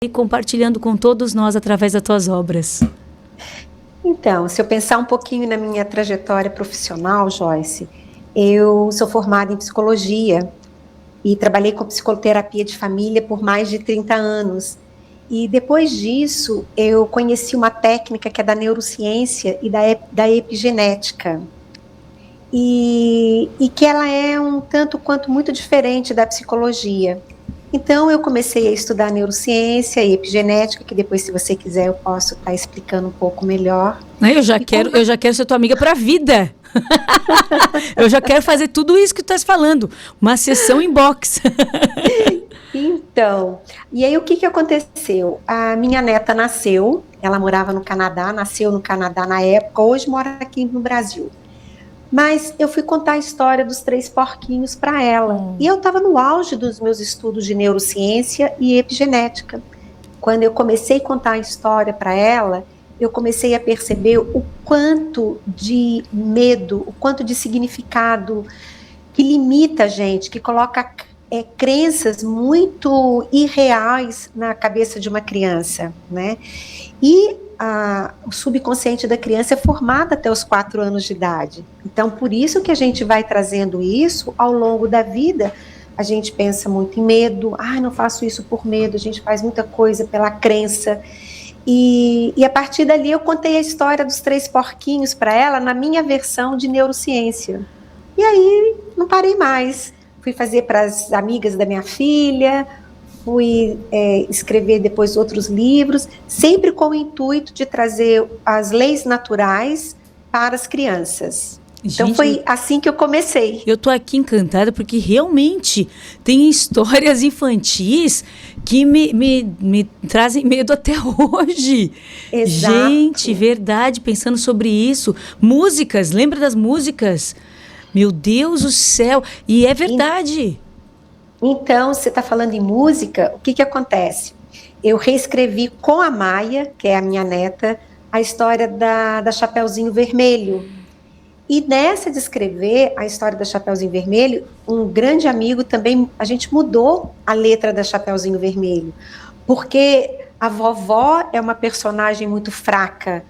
e compartilhando com todos nós através das tuas obras. Então, se eu pensar um pouquinho na minha trajetória profissional, Joyce, eu sou formada em psicologia e trabalhei com psicoterapia de família por mais de 30 anos. E depois disso, eu conheci uma técnica que é da neurociência e da epigenética. E que ela é um tanto quanto muito diferente da psicologia. Então, eu comecei a estudar neurociência e epigenética, que depois, se você quiser, eu posso estar explicando um pouco melhor. Eu já quero ser tua amiga para a vida. Eu já quero fazer tudo isso que tu estás falando. Uma sessão inbox. Então, e aí o que aconteceu? A minha neta nasceu, ela morava no Canadá, nasceu no Canadá na época, hoje mora aqui no Brasil. Mas eu fui contar a história dos 3 porquinhos para ela. E eu estava no auge dos meus estudos de neurociência e epigenética. Quando eu comecei a contar a história para ela, eu comecei a perceber o quanto de medo, o quanto de significado que limita a gente, que coloca crenças muito irreais na cabeça de uma criança, né? E o subconsciente da criança é formado até os 4 anos de idade. Então, por isso que a gente vai trazendo isso ao longo da vida. A gente pensa muito em medo. Não faço isso por medo. A gente faz muita coisa pela crença. E a partir dali eu contei a história dos 3 porquinhos para ela na minha versão de neurociência. E aí não parei mais. Fui fazer para as amigas da minha filha, fui escrever depois outros livros, sempre com o intuito de trazer as leis naturais para as crianças. Então, gente, foi assim que eu comecei. Eu tô aqui encantada porque realmente tem histórias infantis que me trazem medo até hoje. Exato. Gente, verdade, pensando sobre isso. Músicas, lembra das músicas? Meu Deus do céu, e é verdade. Então, você está falando em música, o que acontece? Eu reescrevi com a Maia, que é a minha neta, a história da Chapeuzinho Vermelho. E nessa de escrever a história da Chapeuzinho Vermelho, um grande amigo também, a gente mudou a letra da Chapeuzinho Vermelho, porque a vovó é uma personagem muito fraca.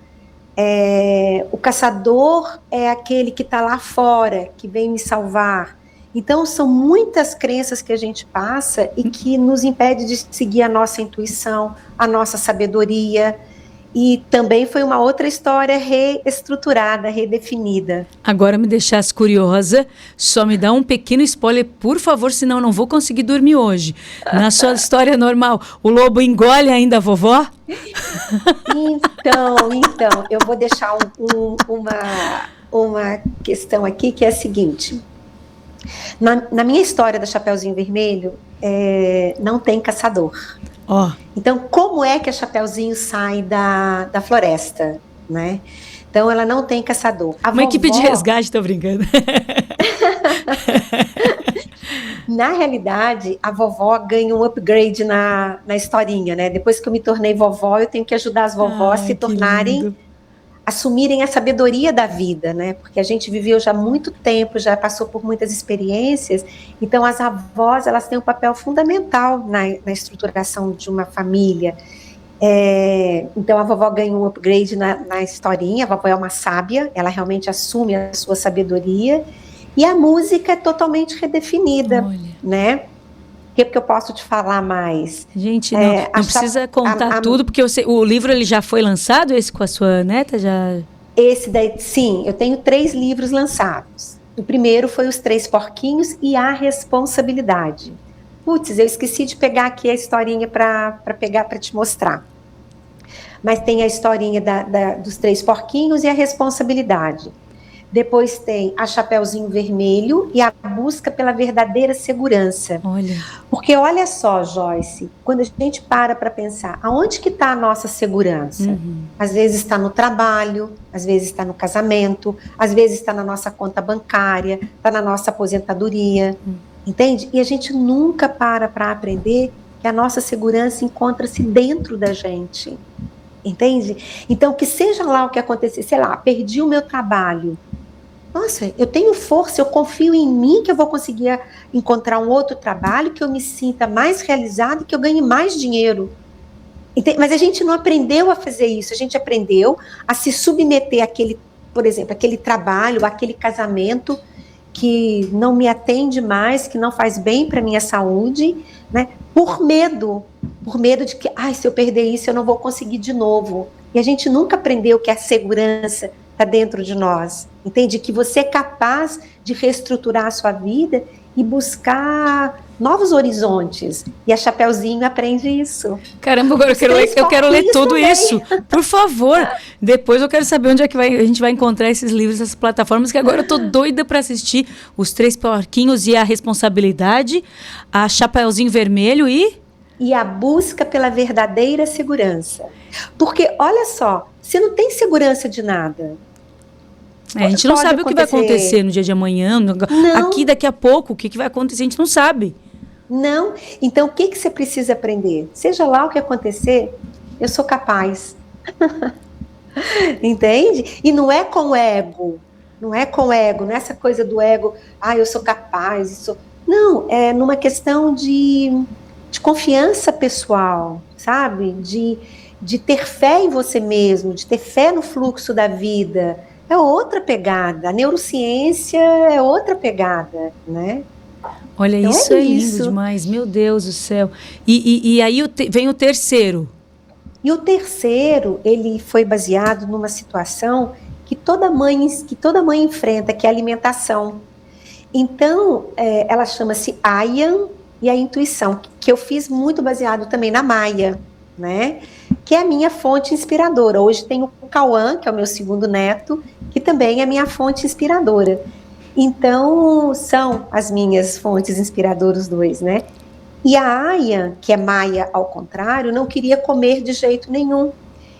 O caçador é aquele que está lá fora, que vem me salvar. Então, são muitas crenças que a gente passa e que nos impede de seguir a nossa intuição, a nossa sabedoria. E também foi uma outra história reestruturada, redefinida. Agora me deixasse curiosa, só me dá um pequeno spoiler, por favor, senão eu não vou conseguir dormir hoje. Na sua história normal, o lobo engole ainda a vovó? Então, eu vou deixar uma questão aqui que é a seguinte. Na minha história da Chapeuzinho Vermelho, não tem caçador. Então, como é que a Chapeuzinho sai da floresta, né? Então, ela não tem caçador. Uma equipe de resgate, tô brincando. Na realidade, a vovó ganha um upgrade na historinha, né? Depois que eu me tornei vovó, eu tenho que ajudar as vovós a se tornarem, assumirem a sabedoria da vida, né? Porque a gente viveu já muito tempo, já passou por muitas experiências, então as avós, elas têm um papel fundamental na estruturação de uma família. Então a vovó ganha um upgrade na historinha, a vovó é uma sábia, ela realmente assume a sua sabedoria, e a música é totalmente redefinida, né? O que eu posso te falar mais? Gente, não precisa contar tudo, porque o livro ele já foi lançado, esse com a sua neta? Esse daí, sim, eu tenho 3 livros lançados. O primeiro foi Os 3 Porquinhos e A Responsabilidade. Putz, eu esqueci de pegar aqui a historinha para te mostrar. Mas tem a historinha dos 3 Porquinhos e a Responsabilidade. Depois tem a Chapeuzinho Vermelho e a busca pela verdadeira segurança. Porque olha só, Joyce, quando a gente para pensar, aonde que está a nossa segurança? Às vezes está no trabalho, às vezes está no casamento, às vezes está na nossa conta bancária, está na nossa aposentadoria, entende? E a gente nunca para aprender que a nossa segurança encontra-se dentro da gente, entende? Então, que seja lá o que acontecer, sei lá, perdi o meu trabalho, nossa, eu tenho força, eu confio em mim que eu vou conseguir encontrar um outro trabalho, que eu me sinta mais realizada e que eu ganhe mais dinheiro. Mas a gente não aprendeu a fazer isso, a gente aprendeu a se submeter àquele, por exemplo, aquele trabalho, aquele casamento que não me atende mais, que não faz bem para a minha saúde, né? Por medo de que, se eu perder isso, eu não vou conseguir de novo. E a gente nunca aprendeu que a segurança está dentro de nós, entende? Que você é capaz de reestruturar a sua vida e buscar novos horizontes. E a Chapeuzinho aprende isso. Caramba, agora eu quero ler tudo também. Isso. Por favor. Depois eu quero saber onde é que a gente vai encontrar esses livros, essas plataformas, que agora eu tô doida para assistir Os Três Porquinhos e a Responsabilidade, a Chapeuzinho Vermelho e a busca pela verdadeira segurança. Porque, olha só, você não tem segurança de nada. A gente não sabe o que vai acontecer no dia de amanhã, aqui daqui a pouco, o que vai acontecer, a gente não sabe. Não. Então, o que você precisa aprender? Seja lá o que acontecer, eu sou capaz. Entende? E não é com ego, não é essa coisa do ego, eu sou capaz. Não, é numa questão de confiança pessoal, sabe? De ter fé em você mesmo, de ter fé no fluxo da vida. É outra pegada. A neurociência é outra pegada, né? Olha, então isso é lindo demais, meu Deus do céu. E aí vem o terceiro. E o terceiro, ele foi baseado numa situação que toda mãe enfrenta, que é a alimentação. Então, ela chama-se Ayan e a intuição, que eu fiz muito baseado também na Maia, né? Que é a minha fonte inspiradora. Hoje tem o Cauã, que é o meu segundo neto, que também é minha fonte inspiradora. Então, são as minhas fontes inspiradoras, os dois, né? E a Aya, que é Maia ao contrário, não queria comer de jeito nenhum.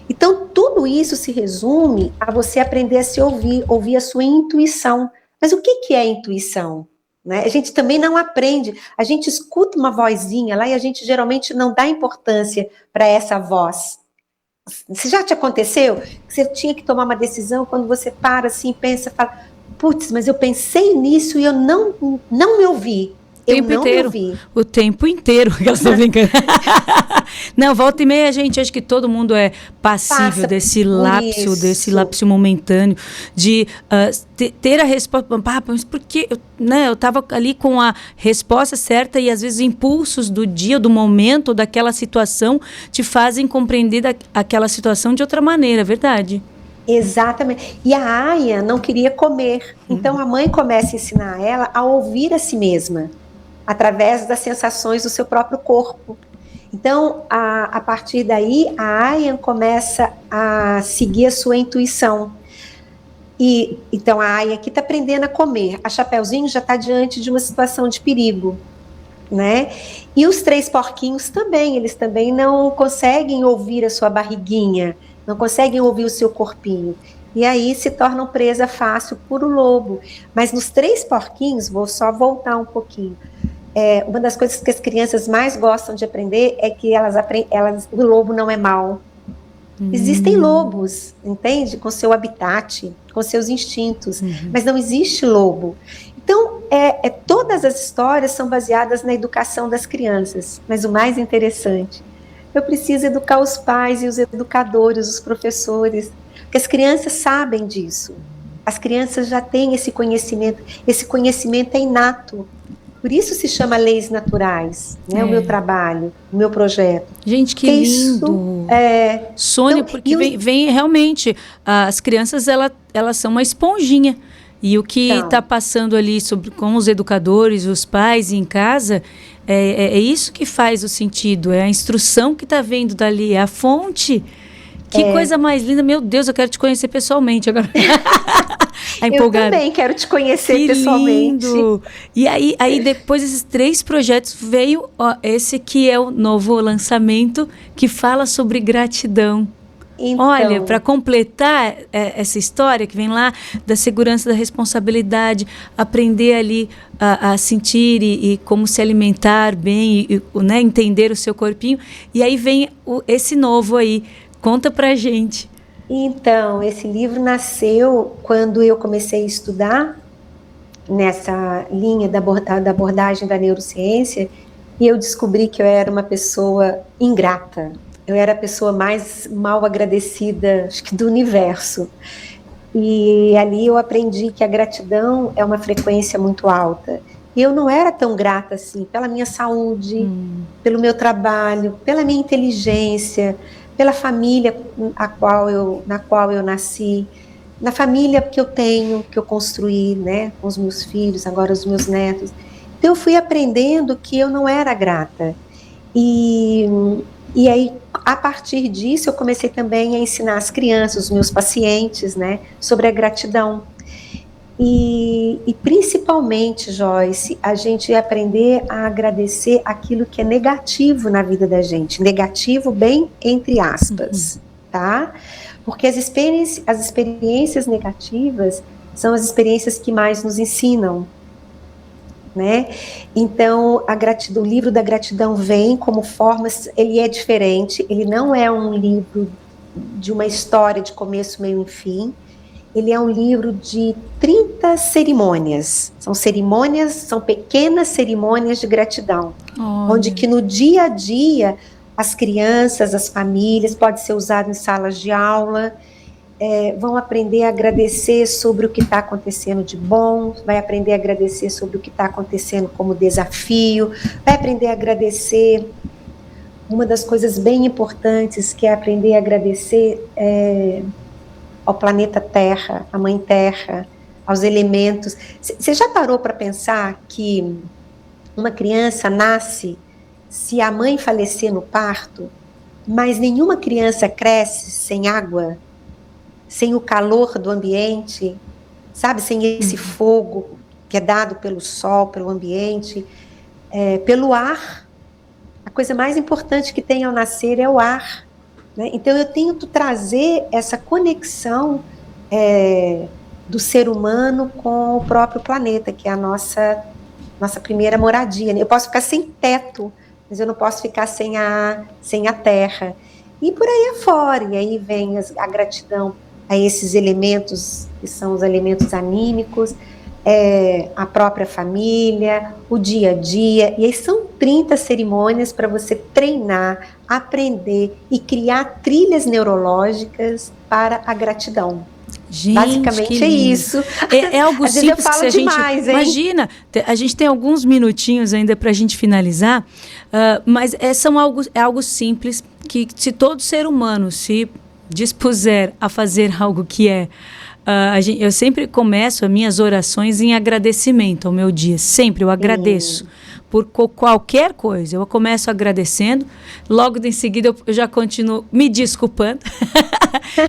Então, tudo isso se resume a você aprender a se ouvir a sua intuição. Mas o que é intuição? Né? A gente também não aprende, a gente escuta uma vozinha lá e a gente geralmente não dá importância para essa voz. Se já te aconteceu que você tinha que tomar uma decisão, quando você para assim, pensa, fala, putz, mas eu pensei nisso e eu não me ouvi. O tempo inteiro que elas estão brincando. Não, volta e meia, gente, acho que todo mundo é passível desse lapso momentâneo de ter a resposta. Mas por que? Eu estava ali com a resposta certa e às vezes impulsos do dia, do momento, daquela situação te fazem compreender aquela situação de outra maneira, verdade? Exatamente. E a Aya não queria comer. Então a mãe começa a ensinar ela a ouvir a si mesma, através das sensações do seu próprio corpo. Então, a partir daí, a Ayan começa a seguir a sua intuição. Então, a Ayan aqui está aprendendo a comer. A Chapeuzinho já está diante de uma situação de perigo, né? E os três porquinhos também, eles também não conseguem ouvir a sua barriguinha, não conseguem ouvir o seu corpinho. E aí se tornam presa fácil por o lobo. Mas nos três porquinhos, vou só voltar um pouquinho, uma das coisas que as crianças mais gostam de aprender é que o lobo não é mau. Existem lobos, entende? Com seu habitat, com seus instintos, mas não existe lobo. Então, todas as histórias são baseadas na educação das crianças, mas o mais interessante, eu preciso educar os pais e os educadores, os professores, porque as crianças sabem disso. As crianças já têm esse conhecimento é inato. Por isso se chama leis naturais, né? O meu trabalho, o meu projeto. Gente, que lindo! Sônia, então, porque vem realmente, as crianças elas são uma esponjinha. E o que está passando ali com os educadores, os pais em casa, é isso que faz o sentido, é a instrução que está vindo dali, é a fonte. Que coisa mais linda, meu Deus, eu quero te conhecer pessoalmente agora. Eu também quero te conhecer pessoalmente. Lindo. E aí depois desses 3 projetos veio esse que é o novo lançamento que fala sobre gratidão. Então, olha, para completar essa história que vem lá da segurança, da responsabilidade, aprender ali a sentir e como se alimentar bem, né, entender o seu corpinho. E aí vem esse novo aí. Conta pra gente. Então, esse livro nasceu quando eu comecei a estudar nessa linha da abordagem da neurociência e eu descobri que eu era uma pessoa ingrata. eu era a pessoa mais mal agradecida, acho que do universo. E ali eu aprendi que a gratidão é uma frequência muito alta. E eu não era tão grata assim pela minha saúde, pelo meu trabalho, pela minha inteligência, pela família na qual eu nasci, na família que eu tenho, que eu construí, né, com os meus filhos, agora os meus netos. Então eu fui aprendendo que eu não era grata. E aí, a partir disso, eu comecei também a ensinar as crianças, os meus pacientes, né, sobre a gratidão. E principalmente, Joyce, a gente aprender a agradecer aquilo que é negativo na vida da gente. Negativo, bem entre aspas, tá? Porque as experiências negativas são as experiências que mais nos ensinam, né? Então, o livro da gratidão vem como formas, ele é diferente, ele não é um livro de uma história de começo, meio e fim, ele é um livro de 30 cerimônias, são pequenas cerimônias de gratidão, onde que no dia a dia, as crianças, as famílias, pode ser usado em salas de aula, vão aprender a agradecer sobre o que está acontecendo de bom, vai aprender a agradecer sobre o que está acontecendo como desafio, vai aprender a agradecer. Uma das coisas bem importantes que é aprender a agradecer ao planeta Terra, à Mãe Terra, aos elementos. Você já parou para pensar que uma criança nasce, se a mãe falecer no parto, mas nenhuma criança cresce sem água? Sem o calor do ambiente, sabe? Sem esse fogo que é dado pelo sol, pelo ambiente, pelo ar. A coisa mais importante que tem ao nascer é o ar, né? Então eu tento trazer essa conexão do ser humano com o próprio planeta, que é a nossa primeira moradia, né? Eu posso ficar sem teto, mas eu não posso ficar sem a terra. E por aí afora, e aí vem a gratidão a esses elementos, que são os elementos anímicos, a própria família, o dia a dia, e aí são 30 cerimônias para você treinar, aprender e criar trilhas neurológicas para a gratidão. Gente, basicamente é isso. É algo Às simples vezes eu falo que a demais, gente... hein? Imagina, a gente tem alguns minutinhos ainda para a gente finalizar, mas é algo simples que se todo ser humano se dispuser a fazer algo que eu sempre começo as minhas orações em agradecimento ao meu dia. Sempre eu agradeço por qualquer coisa. Eu começo agradecendo, logo em seguida eu já continuo me desculpando,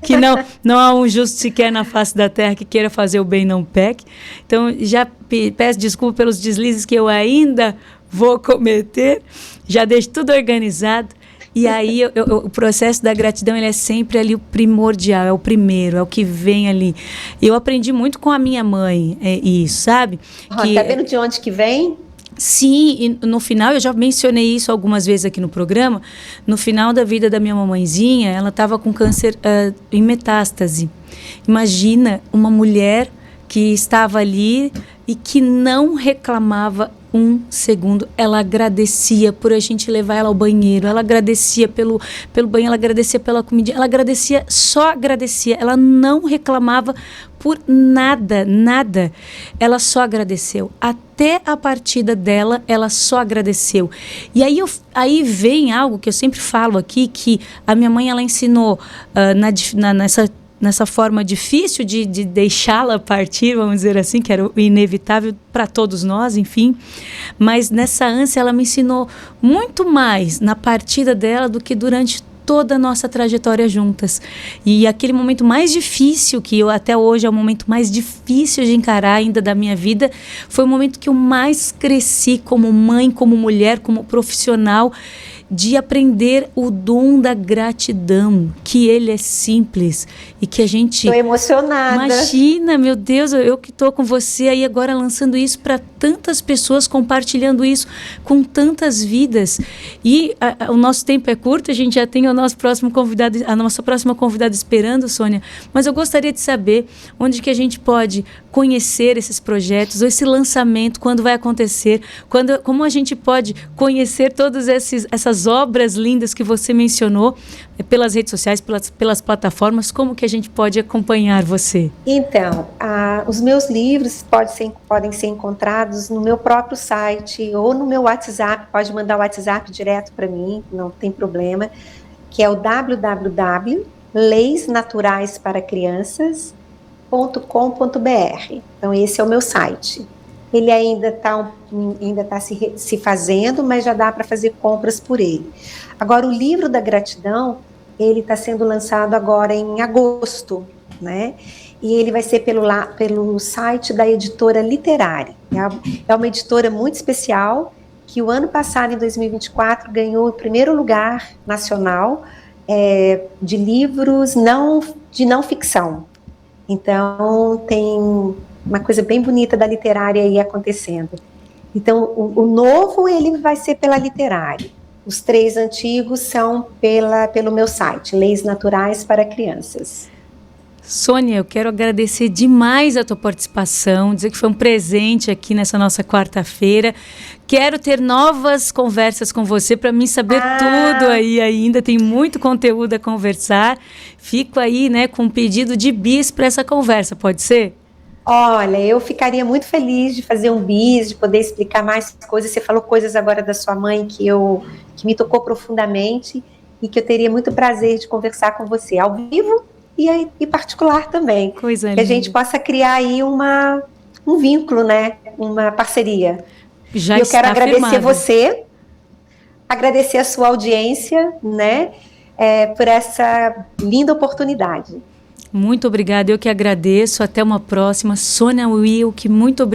que não há um justo sequer na face da terra que queira fazer o bem não peque. Então já peço desculpa pelos deslizes que eu ainda vou cometer, já deixo tudo organizado. E aí o processo da gratidão ele é sempre ali o primordial, é o primeiro, é o que vem ali. Eu aprendi muito com a minha mãe isso, sabe? Tá vendo de onde que vem? Sim, e no final, eu já mencionei isso algumas vezes aqui no programa, no final da vida da minha mamãezinha, ela estava com câncer em metástase. Imagina uma mulher que estava ali e que não reclamava um segundo. Ela agradecia por a gente levar ela ao banheiro, ela agradecia pelo banho, ela agradecia pela comida, ela agradecia, só agradecia, ela não reclamava por nada, nada. Ela só agradeceu. Até a partida dela, ela só agradeceu. E aí vem algo que eu sempre falo aqui, que a minha mãe, ela ensinou nessa forma difícil de deixá-la partir, vamos dizer assim, que era o inevitável para todos nós, enfim. Mas nessa ânsia, ela me ensinou muito mais na partida dela do que durante toda a nossa trajetória juntas. E aquele momento mais difícil, que eu até hoje é o momento mais difícil de encarar ainda da minha vida, foi o momento que eu mais cresci como mãe, como mulher, como profissional, de aprender o dom da gratidão, que ele é simples e que a gente... Estou emocionada. Imagina, meu Deus, eu que estou com você aí agora lançando isso para tantas pessoas compartilhando isso com tantas vidas. E o nosso tempo é curto, a gente já tem o nosso próximo convidado, a nossa próxima convidada esperando, Sônia, mas eu gostaria de saber onde que a gente pode conhecer esses projetos, ou esse lançamento, quando vai acontecer, como a gente pode conhecer todas essas obras lindas que você mencionou, pelas redes sociais, pelas plataformas, como que a gente pode acompanhar você? Então, os meus livros podem ser encontrados no meu próprio site ou no meu WhatsApp, pode mandar o WhatsApp direto para mim, não tem problema, que é o www.leisnaturaesparacrianças.com.br. Então, esse é o meu site. Ele ainda está se fazendo, mas já dá para fazer compras por ele. Agora, o livro da gratidão, ele está sendo lançado agora em agosto, né? E ele vai ser pelo site da editora Literária. É uma editora muito especial, que o ano passado, em 2024, ganhou o primeiro lugar nacional de livros de não ficção. Então, tem uma coisa bem bonita da Literária aí acontecendo. Então, o novo, ele vai ser pela Literária. Os 3 antigos são pelo meu site, Leis Naturais para Crianças. Sônia, eu quero agradecer demais a tua participação, dizer que foi um presente aqui nessa nossa quarta-feira. Quero ter novas conversas com você para mim saber tudo aí ainda. Tem muito conteúdo a conversar. Fico aí, né, com um pedido de bis para essa conversa, pode ser? Olha, eu ficaria muito feliz de fazer um bis, de poder explicar mais coisas. Você falou coisas agora da sua mãe que me tocou profundamente e que eu teria muito prazer de conversar com você ao vivo e particular também. Coisa que linda. A gente possa criar aí um vínculo, né? Uma parceria. Já e eu quero agradecer firmado. você, agradecer a sua audiência, né? Por essa linda oportunidade. Muito obrigada, eu que agradeço. Até uma próxima. Sônia Wilk, muito obrigada.